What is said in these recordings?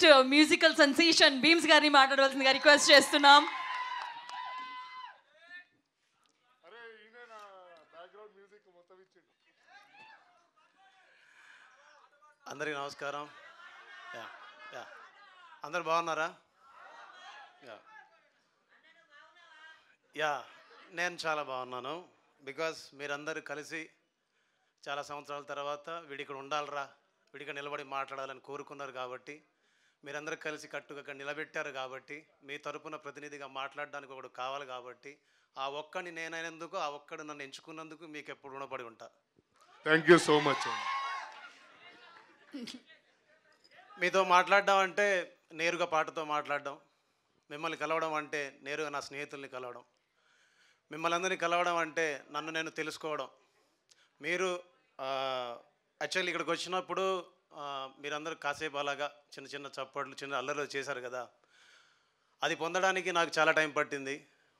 Next musical sensation beams గారిని మాట్లాడవలసిందిగా request చేస్తున్నాం. అందరికీ నమస్కారం. అందరు బాగున్నారా? నేను చాలా బాగున్నాను. బికాస్ మీరందరూ కలిసి చాలా సంవత్సరాల తర్వాత వీడిక్కడ ఉండాలరా, వీడిక్కడ నిలబడి మాట్లాడాలని కోరుకున్నారు కాబట్టి, మీరందరూ కలిసి కట్టుగా నిలబెట్టారు కాబట్టి, మీ తరపున ప్రతినిధిగా మాట్లాడడానికి ఒకడు కావాలి కాబట్టి, ఆ ఒక్కడిని నేనైనందుకు, ఆ ఒక్కడు నన్ను ఎంచుకున్నందుకు మీకు ఎప్పుడు రుణపడి ఉంటా. Thank you so much. మీతో మాట్లాడడం అంటే నేరుగా పాటతో మాట్లాడడం, మిమ్మల్ని కలవడం అంటే నేరుగా నా స్నేహితుల్ని కలవడం, మిమ్మల్ని అందరినీ కలవడం అంటే నన్ను నేను తెలుసుకోవడం. మీరు యాక్చువల్లీ ఇక్కడికి వచ్చినప్పుడు మీరందరూ కాసేపు అలాగా చిన్న చిన్న చప్పట్లు, చిన్న అల్లర్లు చేశారు కదా, అది పొందడానికి నాకు చాలా టైం పట్టింది.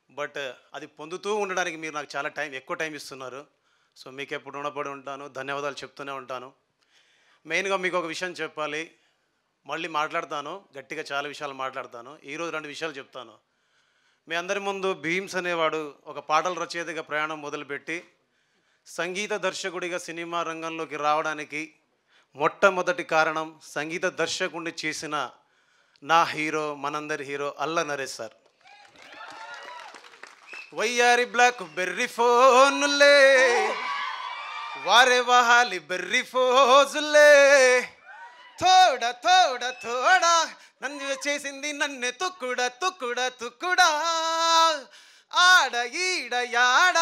బట్ అది పొందుతూ ఉండడానికి మీరు నాకు చాలా ఎక్కువ టైం ఇస్తున్నారు. సో మీకు ఎప్పుడు రుణపడి ఉంటాను, ధన్యవాదాలు చెప్తూనే ఉంటాను. మెయిన్గా మీకు ఒక విషయం చెప్పాలి, మళ్ళీ మాట్లాడతాను, గట్టిగా చాలా విషయాలు మాట్లాడతాను. ఈరోజు 2 విషయాలు చెప్తాను. మీ అందరి ముందు భీమ్స్ అనేవాడు ఒక పాటల రచయితగా ప్రయాణం మొదలుపెట్టి సంగీత దర్శకుడిగా సినిమా రంగంలోకి రావడానికి మొట్టమొదటి కారణం సంగీత దర్శకుడిని చేసిన నా హీరో, మనందరి హీరో అల్ల నరేష్ సార్. వయ్యారి బ్లాక్ బెర్రీ ఫోన్లే, వారే వహాలి బెర్రీ ఫోజులే, తోడా తోడా తోడా నన్ను చేసింది నన్నే తుక్కుడా తుక్కుడా తుక్కుడా, ఆడ ఈడ యాడ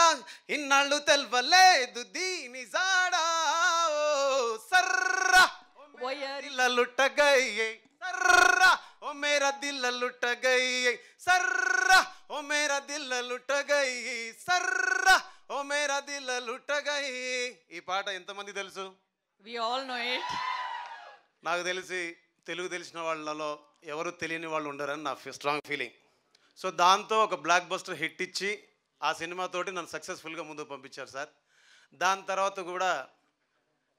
ఇన్నాళ్ళు తెల్వలేదు దీని జాడా, సర్రా దిల్ లుట్ట గయి, సర్రా ఓ మేరా దిల్ లుట్ట గయి, సర్రా ఓ మేరా దిల్ లుట్ట గయి, సర్రా ఓ మేరా దిల్ లుట్ట గయి. ఈ పాట ఎంతమంది తెలుసు? We all know it. నాకు తెలిసి తెలుగు తెలిసిన వాళ్ళలో ఎవరు తెలియని వాళ్ళు ఉండరని నా స్ట్రాంగ్ ఫీలింగ్. సో దాంతో ఒక బ్లాక్ బస్టర్ హిట్ ఇచ్చి ఆ సినిమాతోటి నన్ను సక్సెస్ఫుల్గా ముందుకు పంపించారు సార్. దాని తర్వాత కూడా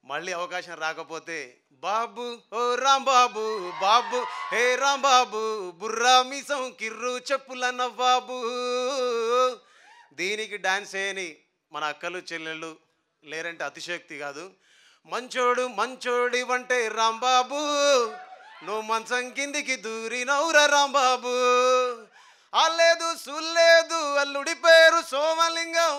మళ్ళీ అవకాశం రాకపోతే బాబు ఓ రాంబాబు, బాబు హే రాంబాబు, బుర్రా మీసం కిర్రు చెప్పుల నవ్వాబు, దీనికి డాన్స్ చేయని మన అక్కలు చెల్లెళ్ళు లేరంటే అతిశయోక్తి కాదు. మంచోడు మంచోడి వంటే రాంబాబు, నువ్వు మంచం కిందికి దూరినవురా రాంబాబు, అల్లేదు సుల్లేదు అల్లుడి పేరు సోమలింగం,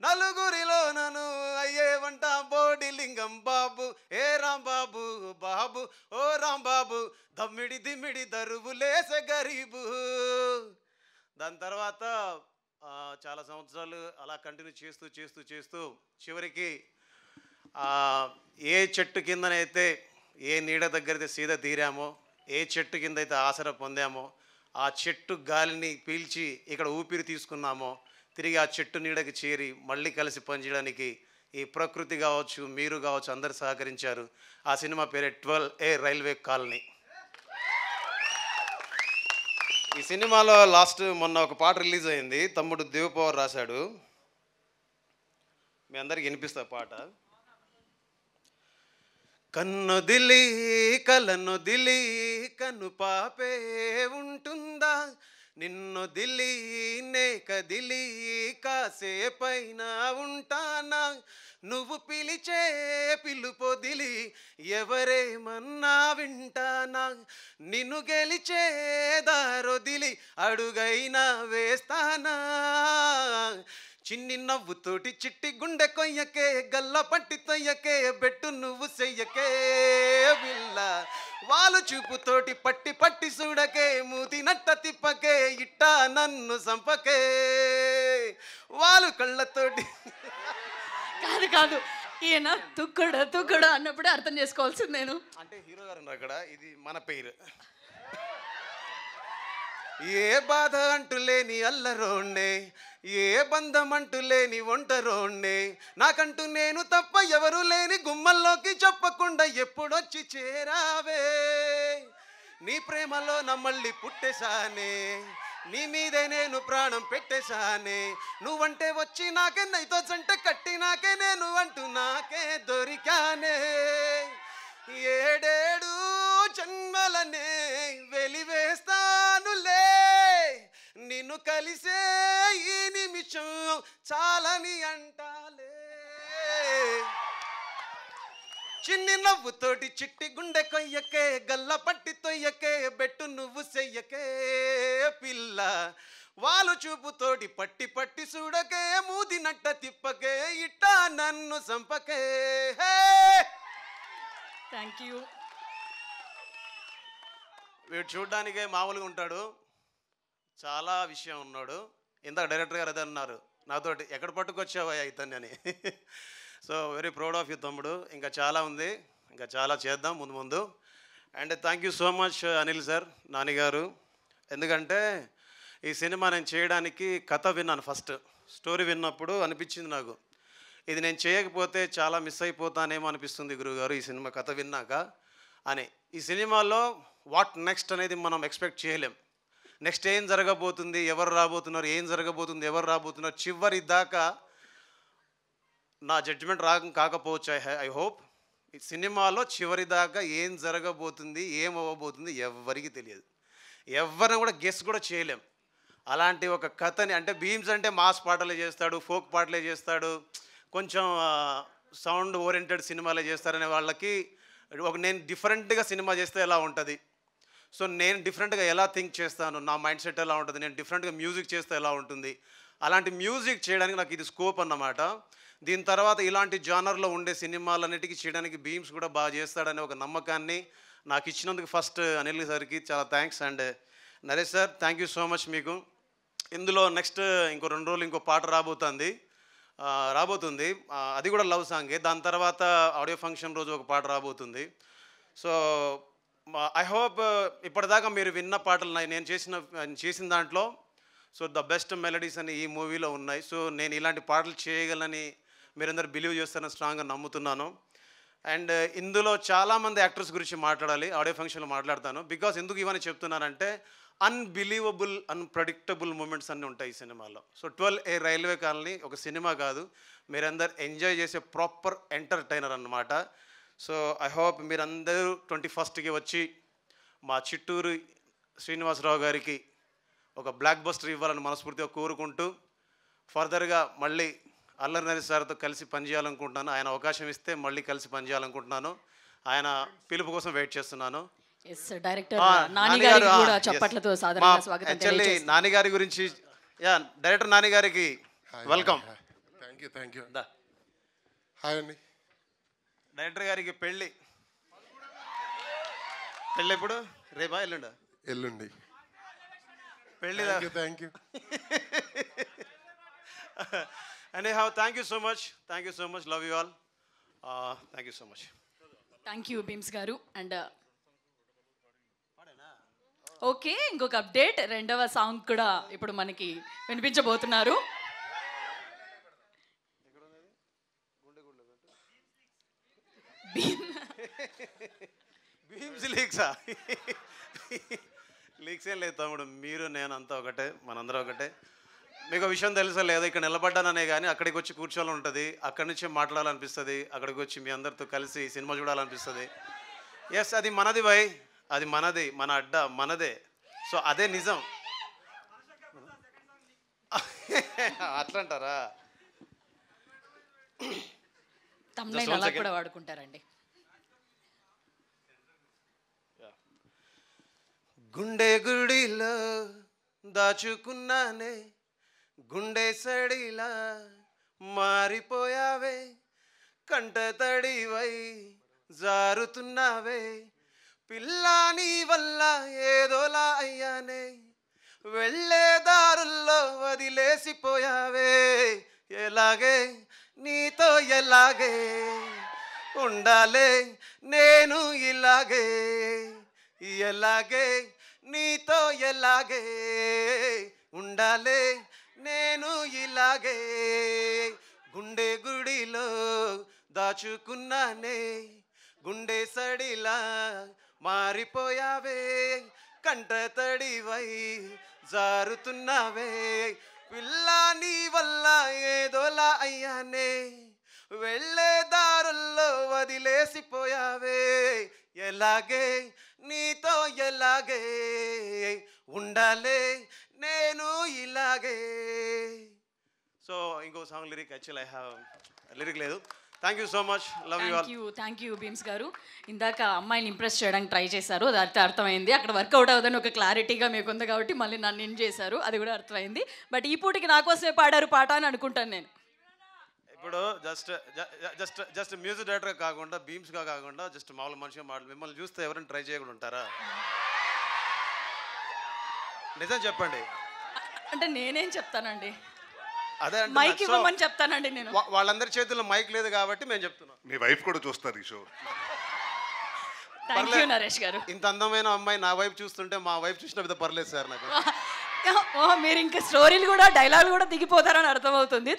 నలుగురిలో నన్ను అయ్యేవంట బోడి లింగం బాబు ఏ రాంబాబు, బాబు ఓ రాంబాబు, దమ్మిడి దిమ్మిడి దరువులేసే గరీబు. దాని తర్వాత చాలా సంవత్సరాలు అలా కంటిన్యూ చేస్తూ చేస్తూ చేస్తూ చివరికి ఏ చెట్టు కిందనైతే, ఏ నీడ దగ్గరైతే సీద తీరామో, ఏ చెట్టు కింద అయితే ఆసరా పొందామో, ఆ చెట్టు గాలిని పీల్చి ఇక్కడ ఊపిరి తీసుకున్నామో, తిరిగి ఆ చెట్టు నీడకి చేరి మళ్ళీ కలిసి పనిచేయడానికి ఈ ప్రకృతి కావచ్చు, మీరు కావచ్చు, అందరు సహకరించారు. ఆ సినిమా పేరే 12A రైల్వే కాలనీ. ఈ సినిమాలో మొన్న ఒక పాట రిలీజ్ అయింది, తమ్ముడు దేవ్ పవర్ రాశాడు, మీ అందరికి వినిపిస్తా పాట. కన్నొదిలి కలనొదిలి కను పాపే ఉంటుందా, నిన్నొదిలి నే కదిలి కాసేపైన ఉంటానా, నువ్వు పిలిచే పిలుపొదిలి ఎవరేమన్నా వింటానా, నిన్ను గెలిచే దారొదిలి అడుగైనా వేస్తానా, చిన్ని నవ్వుతోటి చిట్టి గుండె కొయ్యకే, గల్ల పట్టి తొయ్యకే, బెట్టు నువ్వు చెయ్యకే విల్ల, వాళ్ళు చూపుతోటి పట్టి పట్టి చూడకే, మూతి నట్ట తిప్పకే, ఇట్టా నన్ను సంపకే, వాళ్ళు కళ్ళతోటి. కాదు కాదు, ఈయన తుక్కుడు తుక్కుడు అన్నప్పుడే అర్థం చేసుకోవాల్సింది నేను. అంటే హీరో గారు అక్కడ ఇది మన పేరు. ఏ బాధ అంటూ లేని అల్లరోణ్ణే, ఏ బంధం అంటూ లేని ఒంటరోణ్ణే, నాకంటూ నేను తప్ప ఎవరు లేని గుమ్మల్లోకి చెప్పకుండా ఎప్పుడొచ్చి చేరావే, నీ ప్రేమలో నమ్మల్ని పుట్టేశానే, నీ మీదే నేను ప్రాణం పెట్టేశానే, నువ్వంటే వచ్చి నాకే నైతో జంట కట్టి నాకే నేను అంటూ నాకే దొరికానే, ఏడేడు జన్మలనే కలిసే ఈ నిమిషం చాలని అంటాలే చిన్ని నవ్వుతోటి చిట్టి గుండె కొయ్యకే గల్ల పట్టి తొయ్యకే బెట్టు నువ్వు చెయ్యకే పిల్ల వాళ్ళు చూపుతోటి పట్టి పట్టి చూడకే మూదినట్ట తిప్పకే ఇట్టా నన్ను సంపకే థ్యాంక్ యూ. వీడు చూడ్డానికే మామూలుగా ఉంటాడు, చాలా విషయం ఉన్నాడు. ఇందాక డైరెక్టర్ గారు అదే అన్నారు నాతోటి, ఎక్కడ పట్టుకొచ్చావా ఇతన్ని అని. So very proud of you తమ్ముడు. ఇంకా చాలా ఉంది, ఇంకా చాలా చేద్దాం ముందు ముందు. And thank you so much Anil sir, నానిగారు. ఎందుకంటే ఈ సినిమా నేను చేయడానికి కథ విన్నాను, ఫస్ట్ స్టోరీ విన్నప్పుడు అనిపించింది నాకు ఇది నేను చేయకపోతే చాలా మిస్ అయిపోతానేమో అనిపిస్తుంది గురువుగారు ఈ సినిమా కథ విన్నాక అని. ఈ సినిమాలో వాట్ నెక్స్ట్ అనేది మనం ఎక్స్పెక్ట్ చేయలేం. నెక్స్ట్ ఏం జరగబోతుంది, ఎవరు రాబోతున్నారు, ఏం జరగబోతుంది, ఎవరు రాబోతున్నారు, చివరి దాకా నా జడ్జిమెంట్ కాకపోవచ్చు. ఐ హోప్ ఈ సినిమాలో చివరి దాకా ఏం జరగబోతుంది, ఏం అవ్వబోతుంది ఎవరికి తెలియదు, ఎవరిని కూడా గెస్ కూడా చేయలేం. అలాంటి ఒక కథని, అంటే భీమ్స్ అంటే మాస్ పాటలే చేస్తాడు, ఫోక్ పాటలే చేస్తాడు, కొంచెం సౌండ్ ఓరియంటెడ్ సినిమాలే చేస్తారనే వాళ్ళకి నేను డిఫరెంట్గా సినిమా చేస్తే ఎలా ఉంటుంది, సో నేను డిఫరెంట్గా ఎలా థింక్ చేస్తాను, నా మైండ్ సెట్ ఎలా ఉంటుంది, నేను డిఫరెంట్గా మ్యూజిక్ చేస్తే ఎలా ఉంటుంది, అలాంటి మ్యూజిక్ చేయడానికి నాకు ఇది స్కోప్ అన్నమాట. దీని తర్వాత ఇలాంటి జానర్లో ఉండే సినిమాలన్నిటికీ చేయడానికి భీమ్స్ కూడా బాగా చేస్తాడనే ఒక నమ్మకాన్ని నాకు ఇచ్చినందుకు ఫస్ట్ అనిల్ సార్కి చాలా thanks. And Naresh sir thank you so much మీకు. ఇందులో నెక్స్ట్ ఇంకో 2 రోజులు ఇంకో పాట రాబోతుంది, అది కూడా లవ్ సాంగే. దాని తర్వాత ఆడియో ఫంక్షన్ రోజు ఒక పాట రాబోతుంది. సో ఐ హోప్ ఇప్పటిదాకా మీరు విన్న పాటలు నేను చేసిన దాంట్లో సో ద బెస్ట్ మెలడీస్ అని ఈ మూవీలో ఉన్నాయి. సో నేను ఇలాంటి పాటలు చేయగలని మీరందరూ బిలీవ్ చేస్తారని స్ట్రాంగ్గా నమ్ముతున్నాను. అండ్ ఇందులో చాలామంది యాక్టర్స్ గురించి మాట్లాడాలి, ఆడియో ఫంక్షన్లో మాట్లాడతాను. బికాస్ ఎందుకు ఇవన్నీ చెప్తున్నానంటే అన్బిలీవబుల్ అన్ప్రెడిక్టబుల్ మూమెంట్స్ అన్నీ ఉంటాయి ఈ సినిమాలో. సో 12A రైల్వే కాలనీ ఒక సినిమా కాదు, మీరందరూ ఎంజాయ్ చేసే ప్రాపర్ ఎంటర్టైనర్ అన్నమాట. సో ఐ హోప్ మీరందరూ 21st వచ్చి మా చిట్టూరు శ్రీనివాసరావు గారికి ఒక బ్లాక్ బస్టర్ ఇవ్వాలని మనస్ఫూర్తిగా కోరుకుంటూ, ఫర్దర్గా మళ్ళీ అల్లరి నరేష్ సార్తో కలిసి పనిచేయాలనుకుంటున్నాను. ఆయన అవకాశం ఇస్తే మళ్ళీ కలిసి పనిచేయాలనుకుంటున్నాను. ఆయన పిలుపు కోసం వెయిట్ చేస్తున్నాను. డైరెక్టర్ నానిగారికి కూడా చప్పట్లతో సాధారణ స్వాగతం తెలియజేస్తున్నాను. నానిగారి గురించి డైరెక్టర్ నానిగారికి వెల్కమ్. Thank you. హాయ్ అండి. డైరెక్టర్ గారికి పెళ్ళి ఎప్పుడు, రేపా ఎల్లుండా? ఎల్లుండి పెళ్ళి. Thank you. Anyhow, thank you so much. Thank you so much. Love you all. Thank you so much. Thank you Bheems గారు. అండ్ ఓకే, ఇంకొక అప్డేట్, 2వ సాంగ్ కూడా ఇప్పుడు మనకి వినిపించబోతున్నారు. భీమ్స్ లీక్సా? లీక్స్ ఏం లేదు తమ్ముడు, మీరు నేను అంతా ఒకటే, మనందరం ఒకటే. మీకు విషయం తెలుసా లేదా, ఇక్కడ నిలబడ్డాననే కానీ అక్కడికి వచ్చి కూర్చోవాలని ఉంటుంది, అక్కడి నుంచి మాట్లాడాలనిపిస్తుంది, అక్కడికి వచ్చి మీ అందరితో కలిసి సినిమా చూడాలనిపిస్తుంది. ఎస్, అది మనది భయ్, అది మనది, మన అడ్డ మనదే. సో అదే నిజం. అట్లా అంటారా? తమ్నైల్ అలా కూడా వాడుకుంటారండి. గుండె గుడిలో దాచుకున్నానే, గుండె సడిలా మారిపోయావే, కంట తడివై జారుతున్నావే, పిల్లా నీ వల్ల ఏదోలా అయ్యానే, వెళ్ళే దారుల్లో వదిలేసిపోయావే, ఎలాగే నీతో ఎలాగే ఉండాలే నేను ఇలాగే, ఎలాగే నీతో ఎలాగే ఉండాలే నేను ఇలాగే, గుండె గుడిలో దాచుకున్నానే, గుండె సడిలా మారిపోయావే, కంట తడివై జారుతున్నావే, పిల్లా నీ వల్ల ఏదోలా అయ్యానే, వెళ్ళే దారుల్లో వదిలేసిపోయావే, ఎలాగే నీతో ఎలాగే ఉండాలే నేను ఇలాగే. సో ఇంకో song lyric actual I have lyric లేదు. Thank you so much, love you all. Thank you Bheems గారు. ఇందాక అమ్మాయిని ఇంప్రెస్ చేయడానికి ట్రై చేశారు, అది అర్థమైంది. అక్కడ వర్కౌట్ అవుదని ఒక క్లారిటీగా మీకు ఉంది కాబట్టి మళ్ళీ నన్ను ఇన్ చేశారు, అది కూడా అర్థమైంది. బట్ ఈ పూటకి నా కోసమే పాడారు పాట అని అనుకుంటాను నేను. ఇప్పుడు జస్ట్ మ్యూజిక్ డైరెక్టర్గా కాకుండా బీమ్స్గా కాకుండా జస్ట్ మామూలు మనిషిగా మాటలు మిమ్మల్ని చూస్తే ఎవరైనా ట్రై చేయకుండా ఉంటారా? నిజం చెప్పండి. అంటే నేనేం చెప్తానండి, అదే మైక్ ఇవ్వమని చెప్తానండి నేను. వాళ్ళందరి చేతుల్లో మైక్ లేదు కాబట్టి మేము చెప్తున్నాం. మీ వైఫ్ కూడా చూస్తారు ఈ షో. థ్యాంక్ యూ నరేష్ గారు. ఇంత అందమైన అమ్మాయి నా వైపు చూస్తుంటే మా వైపు చూసిన విధ పర్లేదు సార్ నాకు. మీరు ఇంకా స్టోరీలు కూడా డైలాగులు కూడా దిగిపోతారని అర్థమవుతుంది.